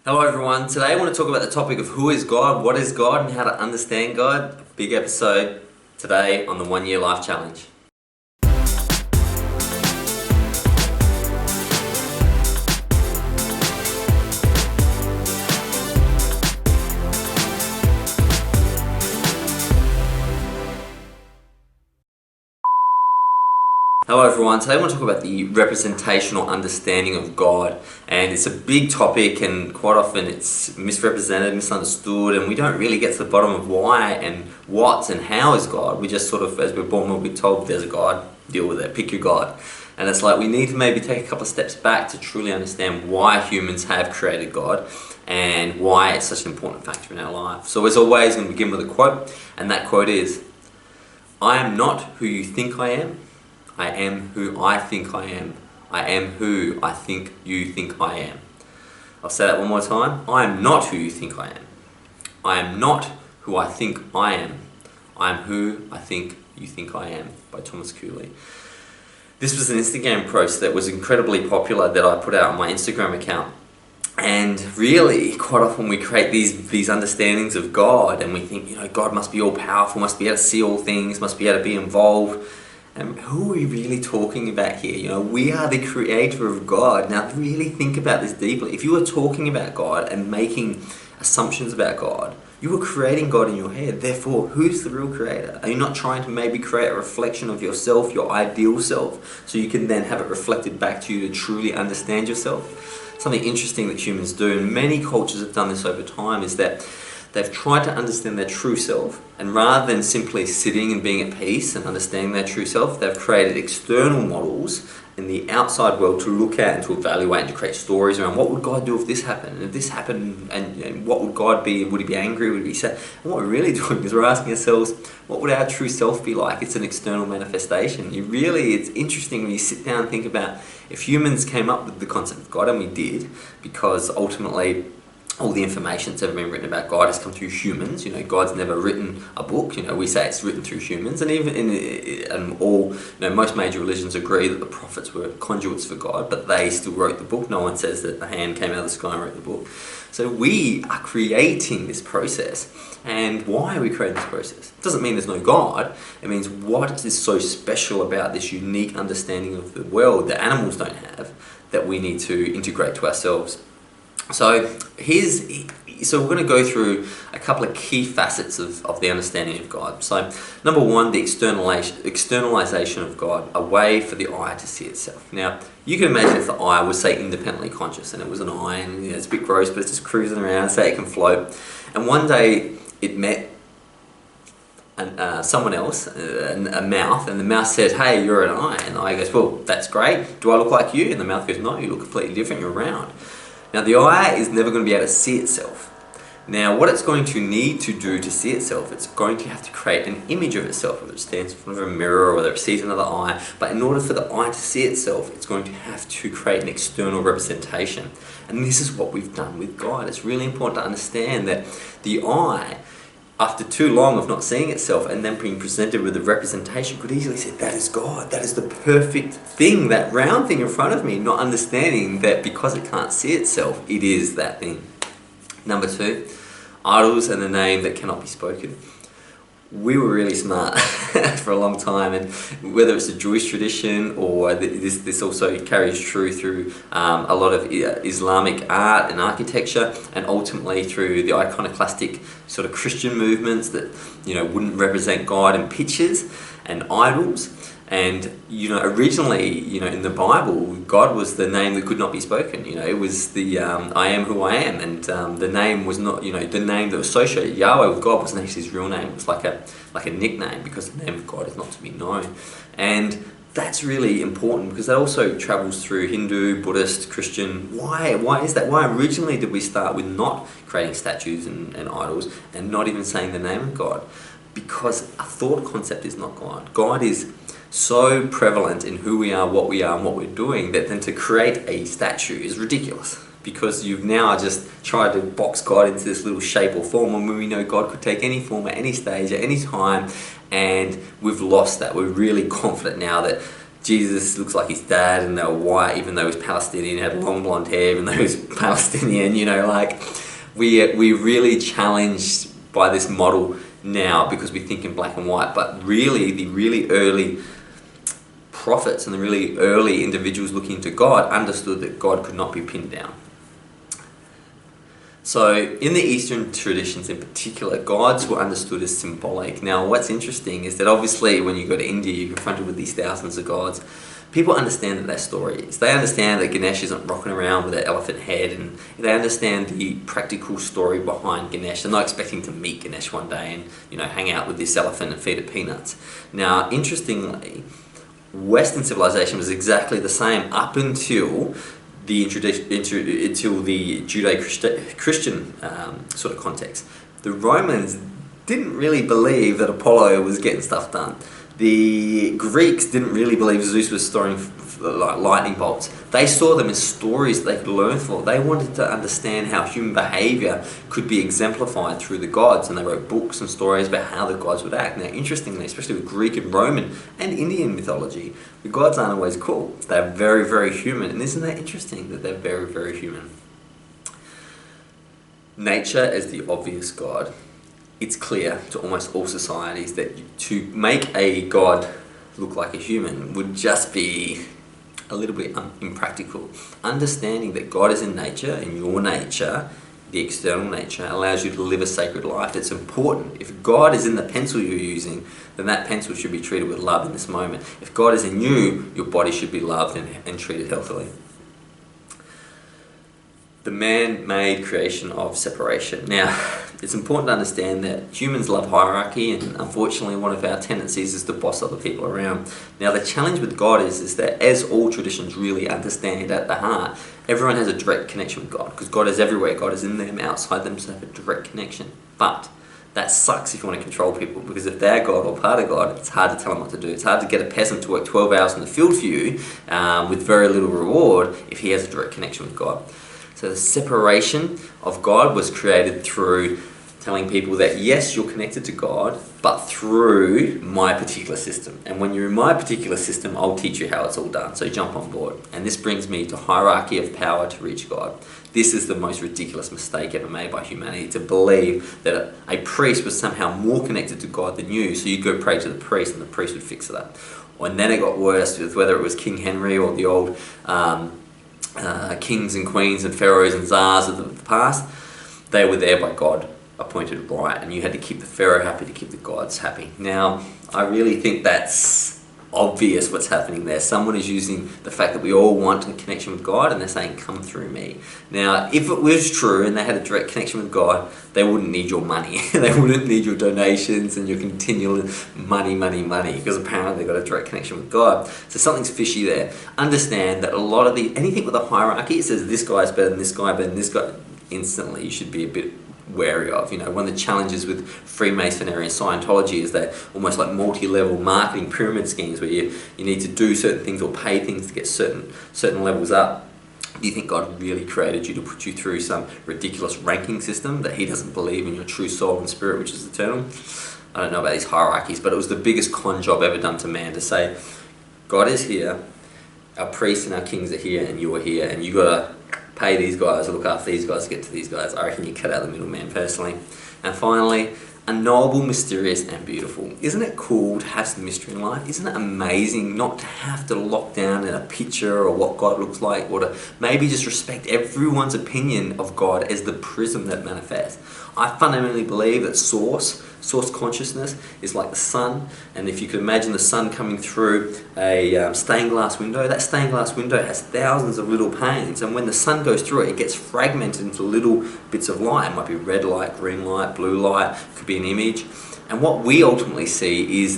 Hello everyone, today I want to talk about the topic of who is God, what is God, and how to understand God. Big episode today on the 1 Year Life Challenge. Hello everyone, today I want to talk about the representational understanding of God, and it's a big topic and quite often it's misrepresented, misunderstood, and we don't really get to the bottom of why and what and how is God. We just sort of, as we're born, we'll be told there's a God, deal with it, pick your God. And it's like we need to maybe take a couple of steps back to truly understand why humans have created God and why it's such an important factor in our life. So as always, I'm going to begin with a quote, and that quote is, "I am not who you think I am. I am who I think I am. I am who I think you think I am." I'll say that one more time. I am not who you think I am. I am not who I think I am. I am who I think you think I am, by Thomas Cooley. This was an Instagram post that was incredibly popular that I put out on my Instagram account. And really, quite often we create these understandings of God and we think, God must be all powerful, must be able to see all things, must be able to be involved. And who are we really talking about here? We are the creator of God. Now really think about this deeply. If you are talking about God and making assumptions about God, you are creating God in your head. Therefore, who's the real creator? Are you not trying to maybe create a reflection of yourself, your ideal self, so you can then have it reflected back to you to truly understand yourself? Something interesting that humans do, and many cultures have done this over time, is that they've tried to understand their true self, and rather than simply sitting and being at peace and understanding their true self, they've created external models in the outside world to look at and to evaluate and to create stories around what would God do if this happened, and if this happened, and what would God be? Would he be angry? Would he be sad? And what we're really doing is we're asking ourselves, what would our true self be like? It's an external manifestation. It's interesting when you sit down and think about if humans came up with the concept of God, and we did, because ultimately all the information that's ever been written about God has come through humans. God's never written a book. We say it's written through humans, and even in most major religions agree that the prophets were conduits for God, but they still wrote the book. No one says that the hand came out of the sky and wrote the book. So we are creating this process. And why are we creating this process? It doesn't mean there's no God. It means what is so special about this unique understanding of the world that animals don't have that we need to integrate to ourselves. So we're going to go through a couple of key facets of the understanding of God. So number one, the externalization of God, a way for the eye to see itself. Now, you can imagine if the eye was, say, independently conscious, and it was an eye, and it's a bit gross, but it's just cruising around, say it can float, and one day it met someone else, a mouth, and the mouth says, "Hey, you're an eye," and the eye goes, "Well, that's great. Do I look like you?" And the mouth goes, "No, you look completely different. You're round." Now, the eye is never going to be able to see itself. Now, what it's going to need to do to see itself, it's going to have to create an image of itself, whether it stands in front of a mirror or whether it sees another eye. But in order for the eye to see itself, it's going to have to create an external representation. And this is what we've done with God. It's really important to understand that the eye, after too long of not seeing itself and then being presented with a representation, could easily say, that is God, that is the perfect thing, that round thing in front of me, not understanding that because it can't see itself, it is that thing. Number two, idols and the name that cannot be spoken. We were really smart for a long time, and whether it's a Jewish tradition or this also carries true through a lot of Islamic art and architecture, and ultimately through the iconoclastic sort of Christian movements that wouldn't represent God in pictures and idols. And originally, in the Bible, God was the name that could not be spoken. It was the I am who I am, and the name was not, the name that was associated Yahweh with God wasn't actually his real name. It was like a nickname, because the name of God is not to be known. And that's really important because that also travels through Hindu, Buddhist, Christian. Why is that? Why originally did we start with not creating statues and idols and not even saying the name of God? Because a thought concept is not God. God is so prevalent in who we are, and what we're doing, that then to create a statue is ridiculous, because you've now just tried to box God into this little shape or form, when we know God could take any form at any stage, at any time, and we've lost that. We're really confident now that Jesus looks like his dad, and they were white, even though he was Palestinian, had long blonde hair, even though he was Palestinian. Like we really challenged by this model now because we think in black and white. But really, the really early prophets and the really early individuals looking to God understood that God could not be pinned down. So in the Eastern traditions in particular, gods were understood as symbolic. Now what's interesting is that obviously when you go to India, you're confronted with these thousands of gods. People understand that they're stories. They understand that Ganesh isn't rocking around with an elephant head, and they understand the practical story behind Ganesh. They're not expecting to meet Ganesh one day and hang out with this elephant and feed it peanuts. Now interestingly, Western civilization was exactly the same up until the Judeo-Christian sort of context. The Romans didn't really believe that Apollo was getting stuff done. The Greeks didn't really believe Zeus was storing lightning bolts. They saw them as stories they could learn from. They wanted to understand how human behaviour could be exemplified through the gods, and they wrote books and stories about how the gods would act. Now, interestingly, especially with Greek and Roman and Indian mythology, the gods aren't always cool. They're very, very human. And isn't that interesting that they're very, very human? Nature as the obvious god. It's clear to almost all societies that to make a god look like a human would just be a little bit impractical. Understanding that God is in nature, and your nature, the external nature, allows you to live a sacred life. It's important. If God is in the pencil you're using, then that pencil should be treated with love in this moment. If God is in you, your body should be loved and treated healthily. The man-made creation of separation. Now, it's important to understand that humans love hierarchy, and unfortunately one of our tendencies is to boss other people around. Now, the challenge with God is that as all traditions really understand at the heart, everyone has a direct connection with God, because God is everywhere. God is in them, outside them, so they have a direct connection. But that sucks if you want to control people, because if they're God or part of God, it's hard to tell them what to do. It's hard to get a peasant to work 12 hours in the field for you with very little reward if he has a direct connection with God. So the separation of God was created through telling people that yes, you're connected to God, but through my particular system. And when you're in my particular system, I'll teach you how it's all done. So jump on board. And this brings me to hierarchy of power to reach God. This is the most ridiculous mistake ever made by humanity, to believe that a priest was somehow more connected to God than you, so you'd go pray to the priest and the priest would fix it up. And then it got worse with whether it was King Henry or the old kings and queens and pharaohs and czars of the past. They were there by God appointed right, and you had to keep the pharaoh happy to keep the gods happy. Now, I really think that's obvious what's happening there. Someone is using the fact that we all want a connection with God, and they're saying, come through me. Now, if it was true and they had a direct connection with God, they wouldn't need your money. They wouldn't need your donations and your continual money, because apparently they've got a direct connection with God. So something's fishy there. Understand that a lot of anything with a hierarchy, it says this guy's better than this guy, better than this guy, instantly you should be a bit wary of. One of the challenges with Freemasonry and Scientology is that almost like multi-level marketing pyramid schemes where you need to do certain things or pay things to get certain levels up. Do you think God really created you to put you through some ridiculous ranking system that he doesn't believe in your true soul and spirit, which is eternal? I don't know about these hierarchies, but it was the biggest con job ever done to man, to say God is here, our priests and our kings are here, and you are here, and you gotta pay these guys or look after these guys to get to these guys. I reckon you cut out the middleman personally. And finally, unknowable, mysterious, and beautiful. Isn't it cool to have some mystery in life? Isn't it amazing not to have to lock down in a picture or what God looks like, or to maybe just respect everyone's opinion of God as the prism that manifests? I fundamentally believe that source consciousness is like the sun, and if you could imagine the sun coming through a stained glass window, that stained glass window has thousands of little panes, and when the sun goes through it, it gets fragmented into little bits of light. It might be red light, green light, blue light, it could be an image. And what we ultimately see is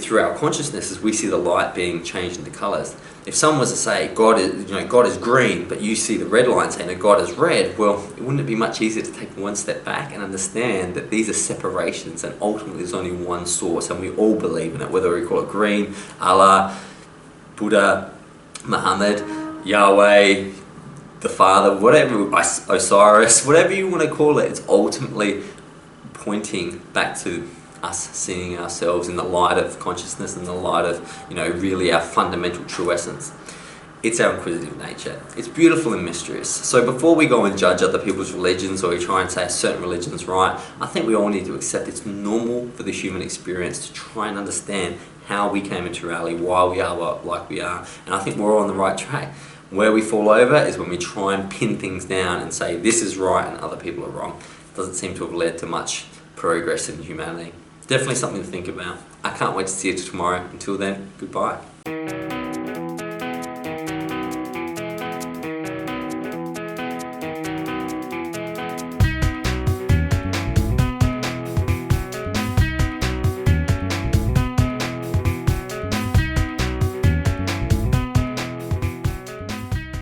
through our consciousness, is we see the light being changed into colours. If someone was to say God is green, but you see the red line saying that God is red, well, wouldn't it be much easier to take one step back and understand that these are separations, and ultimately there's only one source, and we all believe in it, whether we call it green, Allah, Buddha, Muhammad, Yahweh, the Father, whatever, Osiris, whatever you want to call it, it's ultimately pointing back to us seeing ourselves in the light of consciousness, in the light of, really our fundamental true essence. It's our inquisitive nature. It's beautiful and mysterious. So before we go and judge other people's religions, or we try and say a certain religion's right, I think we all need to accept it's normal for the human experience to try and understand how we came into reality, why we are like we are. And I think we're all on the right track. Where we fall over is when we try and pin things down and say this is right and other people are wrong. It doesn't seem to have led to much progress in humanity. Definitely something to think about. I can't wait to see you tomorrow. Until then, goodbye.